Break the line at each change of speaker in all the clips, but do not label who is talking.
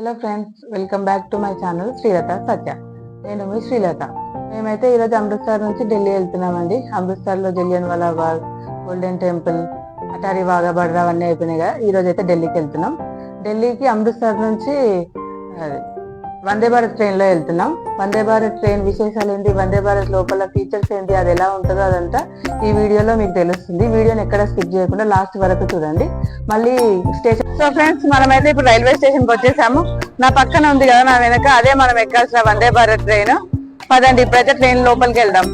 Hello friends, welcome back to my channel Srilatha Satya. నేను మీ శ్రీలత. మేమైతే ఈరోజు అమృత్సర్ నుంచి ఢిల్లీ వెళ్తున్నామండి. అమృత్సర్లో Jallianwala Bagh, golden temple, Attari Wagah border అవన్నీ అయిపోయినాయి కదా. ఈరోజు అయితే ఢిల్లీకి వెళ్తున్నాం. ఢిల్లీకి అమృత్సర్ నుంచి వందే భారత్ ట్రైన్లో వెళ్తున్నాం. వందే భారత్ ట్రైన్ విశేషాలు ఏంటి, వందే భారత్ లోపల ఫీచర్స్ ఏంటి, అది ఎలా ఉంటుందో అదంతా ఈ వీడియోలో మీకు తెలుస్తుంది. వీడియోని ఎక్కడ స్కిప్ చేయకుండా లాస్ట్ వరకు చూడండి. మళ్ళీ స్టేషన్. సో ఫ్రెండ్స్, మనమైతే ఇప్పుడు రైల్వే స్టేషన్కి వచ్చేసాము. నా పక్కన ఉంది కదా, నా వెనక, అదే మనం ఎక్కాల్సిన వందే భారత్ ట్రైన్. పదండి, ఇప్పుడైతే ట్రైన్ లోపలికి వెళ్దాం.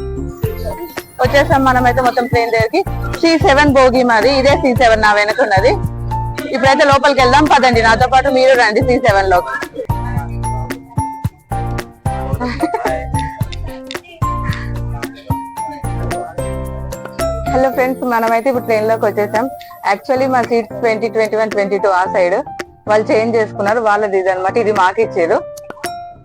వచ్చేసాం మనమైతే మొత్తం ట్రైన్ దగ్గరికి. C7 బోగి మాది, ఇదే C7 నా వెనక ఉన్నది. ఇప్పుడైతే లోపలికి వెళ్దాం. పదండి, నాతో పాటు మీరు రండి C7 లోకి. హలో ఫ్రెండ్స్, మనమైతే ఇప్పుడు ట్రైన్ లోకి వచ్చేసాం. యాక్చువల్లీ మా సీట్స్ 20, 21, 22 ఆ సైడ్ వాళ్ళు చేంజ్ చేసుకున్నారు. వాళ్ళది ఇది అనమాట, ఇది మాకు ఇచ్చారు.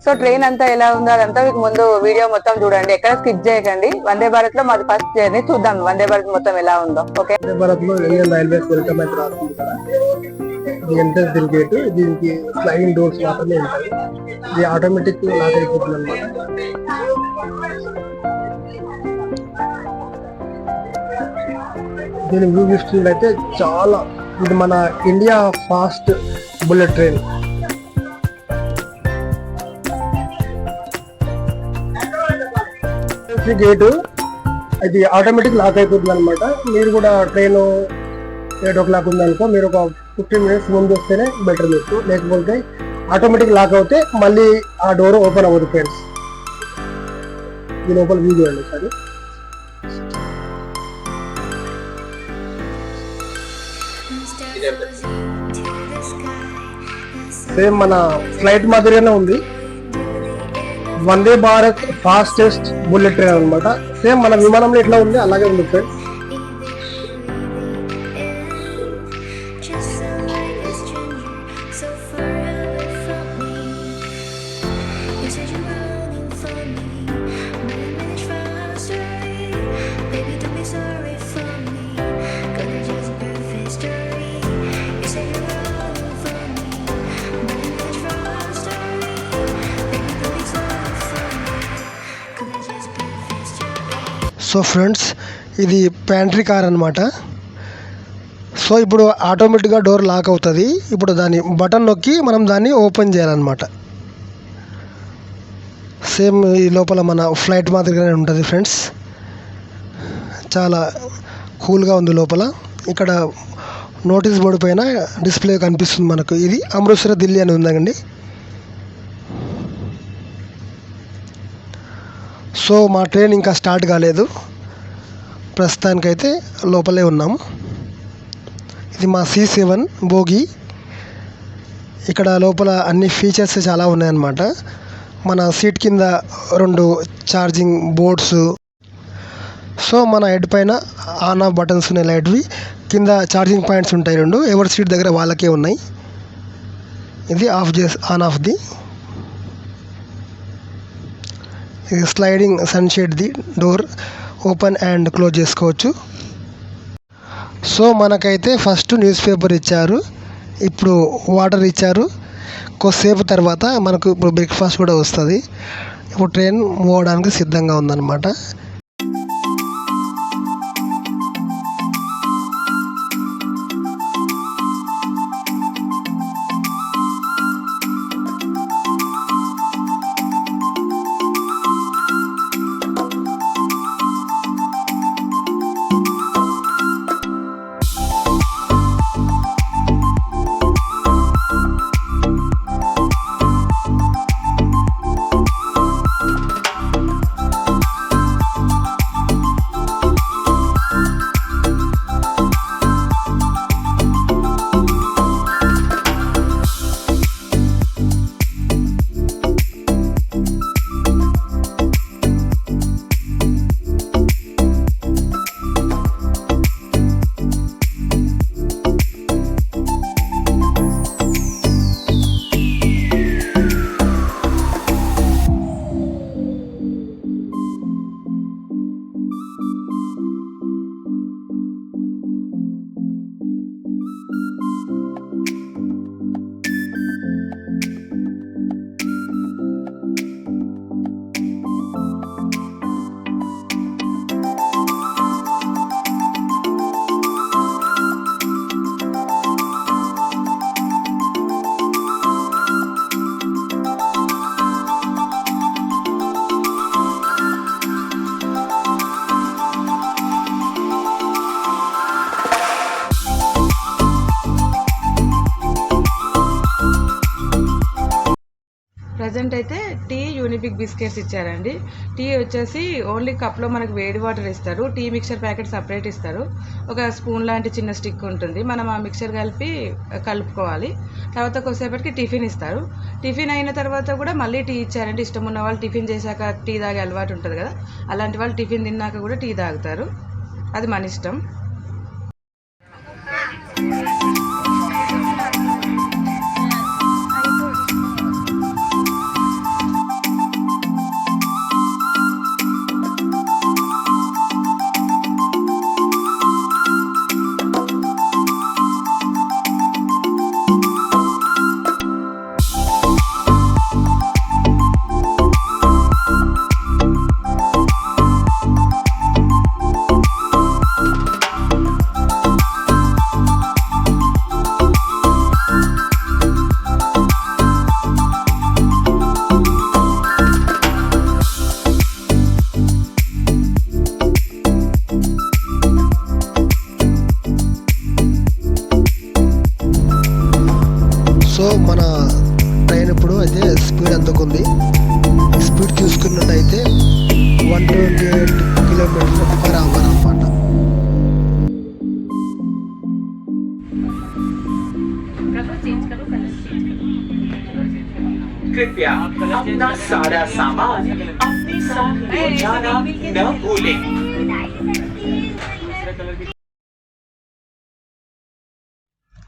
సో ట్రైన్ అంతా ఎలా ఉందో అదంతా మీకు ముందు వీడియో మొత్తం చూడండి, ఎక్కడ స్కిప్ చేయకండి. వందే భారత్ లో మాది ఫస్ట్ జర్నీ, చూద్దాం వందే భారత్ మొత్తం ఎలా ఉందో. ఓకే,
వందే భారత్ లో ఇండియన్ రైల్వేస్ వెల్కమ్ అయితే రాస్తుంది కదా. ఇది ఎంట్రన్స్ గేట్, దీనికి స్లైడింగ్ డోర్స్ మాత్రమే ఉంటాయి. ఇది ఆటోమేటిక్ లాక్ అయిపోతుంది అనమాట. దీని వ్యూ చూస్తున్నట్లయితే చాలా, ఇది మన India fast bullet train. Gate ఇది ఆటోమేటిక్ లాక్ అయిపోతుంది అనమాట. మీరు కూడా ట్రైన్ 8 o'clock ఉందనుకో, మీరు ఒక 15 minutes ముందు వస్తేనే బెటర్ మీకు, లేకపోతే ఆటోమేటిక్ లాక్ అవుతే మళ్ళీ ఆ డోర్ ఓపెన్ అవ్వదు ఫ్రెండ్స్. ఈ లోపల వ్యూ చూడండి సార్. సేమ్ మన ఫ్లైట్ మాదిరిగానే ఉంది. Vande Bharat fastest bullet train అనమాట. సేమ్ మన విమానంలో ఎట్లా ఉంది అలాగే ఉంది ఫ్రెండ్స్. సో ఫ్రెండ్స్, ఇది ప్యాంట్రీ కార్ అనమాట. సో ఇప్పుడు ఆటోమేటిక్గా డోర్ లాక్ అవుతుంది. ఇప్పుడు దాన్ని బటన్ నొక్కి మనం దాన్ని ఓపెన్ చేయాలన్నమాట. సేమ్ ఈ లోపల మన ఫ్లైట్ మాదిరిగానే ఉంటుంది ఫ్రెండ్స్. చాలా కూల్గా ఉంది లోపల. ఇక్కడ నోటీస్ బోర్డు పైన డిస్ప్లే కనిపిస్తుంది మనకు. ఇది అమృత్సర్ ఢిల్లీ అని ఉందండి. సో మా ట్రైన్ ఇంకా స్టార్ట్ కాలేదు, ప్రస్తుతానికైతే లోపలే ఉన్నాము. ఇది మా C7 బోగి. ఇక్కడ లోపల అన్ని ఫీచర్స్ చాలా ఉన్నాయన్నమాట. మన సీట్ కింద 2 ఛార్జింగ్ బోర్డ్స్. సో మన హెడ్ పైన ఆన్ ఆఫ్ బటన్స్ ఉన్నాయి లైట్వి. కింద ఛార్జింగ్ పాయింట్స్ ఉంటాయి 2, ఎవరి సీట్ దగ్గర వాళ్ళకే ఉన్నాయి. ఇది ఆన్ ఆఫ్ది. ఇది స్లైడింగ్ సన్షేడ్ది డోర్, ఓపెన్ అండ్ క్లోజ్ చేసుకోవచ్చు. సో మనకైతే ఫస్ట్ న్యూస్ పేపర్ ఇచ్చారు, ఇప్పుడు వాటర్ ఇచ్చారు. కొద్దిసేపు తర్వాత మనకు ఇప్పుడు బ్రేక్ఫాస్ట్ కూడా వస్తుంది. ఇప్పుడు ట్రైన్ మూవ్ అవడానికి సిద్ధంగా ఉందన్నమాట.
ప్రజెంట్ అయితే టీ యూనిబిక్ బిస్కెట్స్ ఇచ్చారండి. టీ వచ్చేసి ఓన్లీ కప్లో మనకు వేడి వాటర్ ఇస్తారు. టీ మిక్చర్ ప్యాకెట్ సపరేట్ ఇస్తారు. ఒక స్పూన్ లాంటి చిన్న స్టిక్ ఉంటుంది. మనం ఆ మిక్చర్ కలిపి కలుపుకోవాలి. తర్వాత కొద్దిసేపటికి టిఫిన్ ఇస్తారు. టిఫిన్ అయిన తర్వాత కూడా మళ్ళీ టీ ఇచ్చారండి. ఇష్టం ఉన్న వాళ్ళు టిఫిన్ చేశాక టీ తాగే అలవాటు ఉంటుంది కదా, అలాంటి వాళ్ళు టిఫిన్ తిన్నాక కూడా టీ తాగుతారు. అది మన ఇష్టం.
సో మన ట్రైన్ ఇప్పుడు అయితే స్పీడ్ అందుకుంది. స్పీడ్ చూసుకున్నట్టయితే 128 కిలోమీటర్లు పర్ అవర్ అన్నమాట.
कृपया अपना सारा सामान अपने साथ ले जाना न भूलें।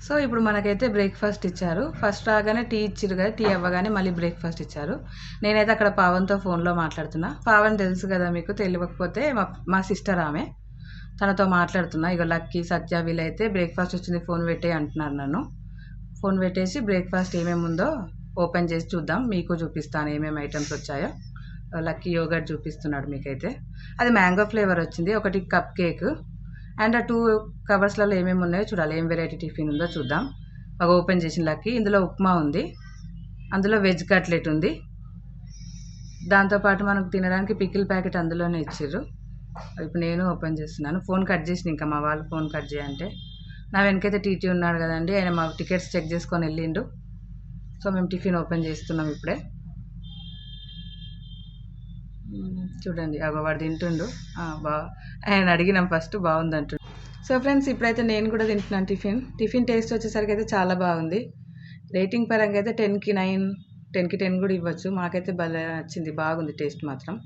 సో ఇప్పుడు మనకైతే బ్రేక్ఫాస్ట్ ఇచ్చారు. ఫస్ట్ రాగానే టీ ఇచ్చారు కదా, టీ అవ్వగానే మళ్ళీ బ్రేక్ఫాస్ట్ ఇచ్చారు. నేనైతే అక్కడ పావన్తో ఫోన్లో మాట్లాడుతున్నా. పావన్ తెలుసు కదా మీకు, తెలియకపోతే మా సిస్టర్ ఆమె, తనతో మాట్లాడుతున్నా. ఇక లక్కీ సత్య వీళ్ళైతే బ్రేక్ఫాస్ట్ వచ్చింది ఫోన్ పెట్టే అంటున్నారు నన్ను. ఫోన్ పెట్టేసి బ్రేక్ఫాస్ట్ ఏమేమి ఉందో ఓపెన్ చేసి చూద్దాం, మీకు చూపిస్తాను ఏమేమి ఐటమ్స్ వచ్చాయో. లక్కీ యోగర్ట్ చూపిస్తున్నాడు మీకైతే. అది మ్యాంగో ఫ్లేవర్ వచ్చింది. ఒకటి కప్ కేక్ అండ్ ఆ 2 కవర్స్లలో ఏమేమి ఉన్నాయో చూడాలి. ఏం వెరైటీ టిఫిన్ ఉందో చూద్దాం. బాగా ఓపెన్ చేసిన లక్కీ. ఇందులో ఉప్మా ఉంది, అందులో వెజ్ కట్లెట్ ఉంది, దాంతోపాటు మనకు తినడానికి పికిల్ ప్యాకెట్ అందులోనే ఇచ్చారు. ఇప్పుడు నేను ఓపెన్ చేస్తున్నాను. ఫోన్ కట్ చేసిన, ఇంకా మా వాళ్ళు ఫోన్ కట్ చేయంటే. నా వెనకైతే టీటీ ఉన్నాడు కదండి, ఆయన మా టికెట్స్ చెక్ చేసుకొని వెళ్ళిండు. సో మేము టిఫిన్ ఓపెన్ చేస్తున్నాం ఇప్పుడే. చూడండి అగో వాడు తింటుండు. ఆయన అడిగినాం ఫస్ట్, బాగుంది అంటుండు. సో ఫ్రెండ్స్ ఇప్పుడైతే నేను కూడా తింటున్నాను టిఫిన్ టేస్ట్ వచ్చేసరికి అయితే చాలా బాగుంది. రేటింగ్ పరంగా అయితే 10కి 9, 10కి 10 కూడా ఇవ్వచ్చు. మాకైతే భలే నచ్చింది, బాగుంది టేస్ట్ మాత్రం.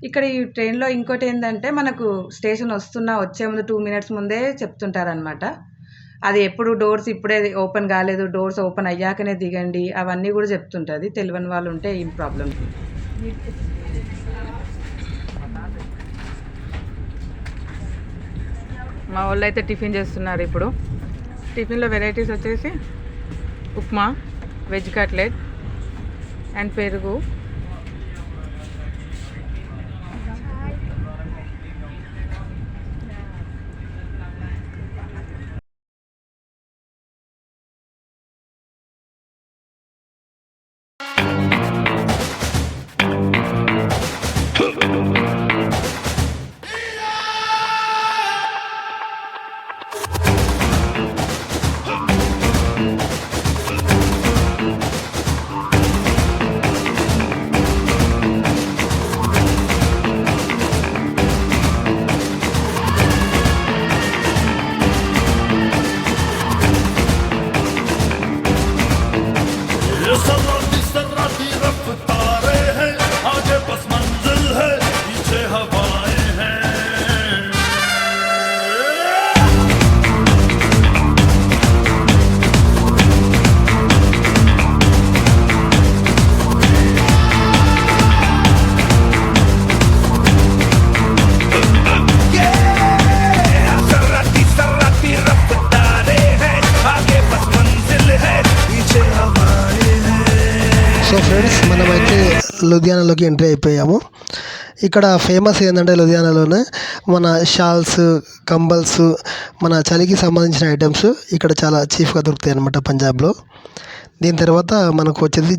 ఇక్కడ ఈ ట్రైన్లో ఇంకోటి ఏంటంటే, మనకు స్టేషన్ వచ్చే ముందు 2 మినిట్స్ ముందే చెప్తుంటారనమాట. అది ఎప్పుడు డోర్స్ ఇప్పుడే ఓపెన్ కాలేదు, డోర్స్ ఓపెన్ అయ్యాకనే దిగండి, అవన్నీ కూడా చెప్తుంటుంది. తెలియని వాళ్ళు ఉంటే ఏం ప్రాబ్లం. మా వాళ్ళు అయితే టిఫిన్ చేస్తున్నారు ఇప్పుడు. టిఫిన్లో వెరైటీస్ వచ్చేసి ఉప్మా, వెజ్ కట్లెట్ అండ్ పెరుగు.
సో ఫ్రెండ్స్ మనమైతే లూధియానాలోకి ఎంట్రీ అయిపోయాము. ఇక్కడ ఫేమస్ ఏంటంటే లూధియానాలోనే మన షాల్స్, కంబల్స్, మన చలికి సంబంధించిన ఐటమ్స్ ఇక్కడ చాలా చీప్గా దొరుకుతాయి అన్నమాట పంజాబ్లో. దీని తర్వాత మనకు వచ్చేది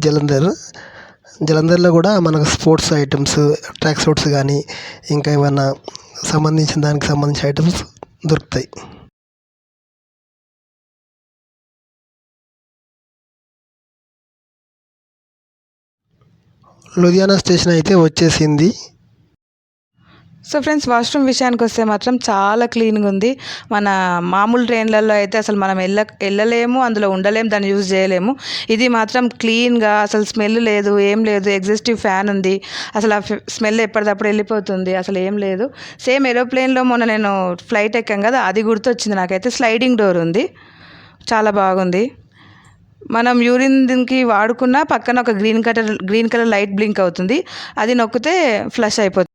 జలంధర్లో కూడా మనకు స్పోర్ట్స్ ఐటమ్స్, ట్రాక్ సూట్స్ కానీ ఇంకా ఏమన్నా దానికి సంబంధించిన ఐటమ్స్ దొరుకుతాయి. లూధియానా స్టేషన్ అయితే వచ్చేసింది.
సో ఫ్రెండ్స్, వాష్రూమ్ విషయానికి వస్తే మాత్రం చాలా క్లీన్గా ఉంది. మన మామూలు ట్రైన్లలో అయితే అసలు మనం వెళ్ళలేము, అందులో ఉండలేము, దాన్ని యూజ్ చేయలేము. ఇది మాత్రం క్లీన్గా, అసలు స్మెల్ లేదు, ఏం లేదు. ఎగ్జిస్టివ్ ఫ్యాన్ ఉంది. అసలు ఆ స్మెల్ ఎప్పటికప్పుడు వెళ్ళిపోతుంది, అసలు ఏం లేదు. సేమ్ ఏరోప్లేన్లో మొన్న నేను ఫ్లైట్ ఎక్కాం కదా, అది గుర్తొచ్చింది నాకైతే. స్లైడింగ్ డోర్ ఉంది, చాలా బాగుంది. మనం యూరిన్కి వాడుకున్న పక్కన ఒక గ్రీన్ కలర్ లైట్ బ్లింక్ అవుతుంది, అది నొక్కితే ఫ్లష్ అయిపోతుంది.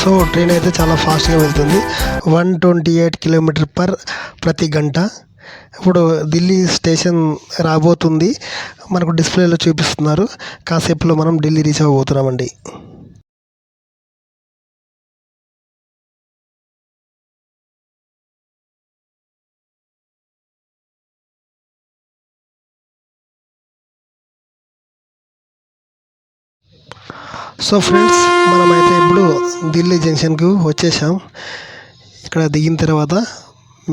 సో ట్రైన్ అయితే చాలా ఫాస్ట్గా వెళ్తుంది, 128 కిలోమీటర్ ప్రతి గంట. ఇప్పుడు ఢిల్లీ స్టేషన్ రాబోతుంది, మనకు డిస్ప్లేలో చూపిస్తున్నారు. కాసేపులో మనం ఢిల్లీ రీచ్ అవ్వబోతున్నామండి. సో ఫ్రెండ్స్, మనమైతే ఇప్పుడు ఢిల్లీ జంక్షన్కు వచ్చేసాం. ఇక్కడ దిగిన తర్వాత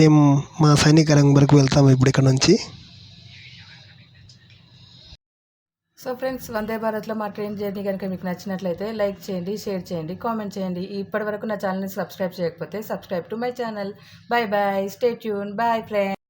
మేము మా సైనిక వరకు వెళ్తాము ఇప్పుడు ఇక్కడ నుంచి.
సో ఫ్రెండ్స్, వందే భారత్లో మా ట్రైన్ జర్నీ కనుక మీకు నచ్చినట్లయితే లైక్ చేయండి, షేర్ చేయండి, కామెంట్ చేయండి. ఇప్పటివరకు నా ఛానల్ని సబ్స్క్రైబ్ చేయకపోతే subscribe to my channel. Bye bye, stay tune, bye friends.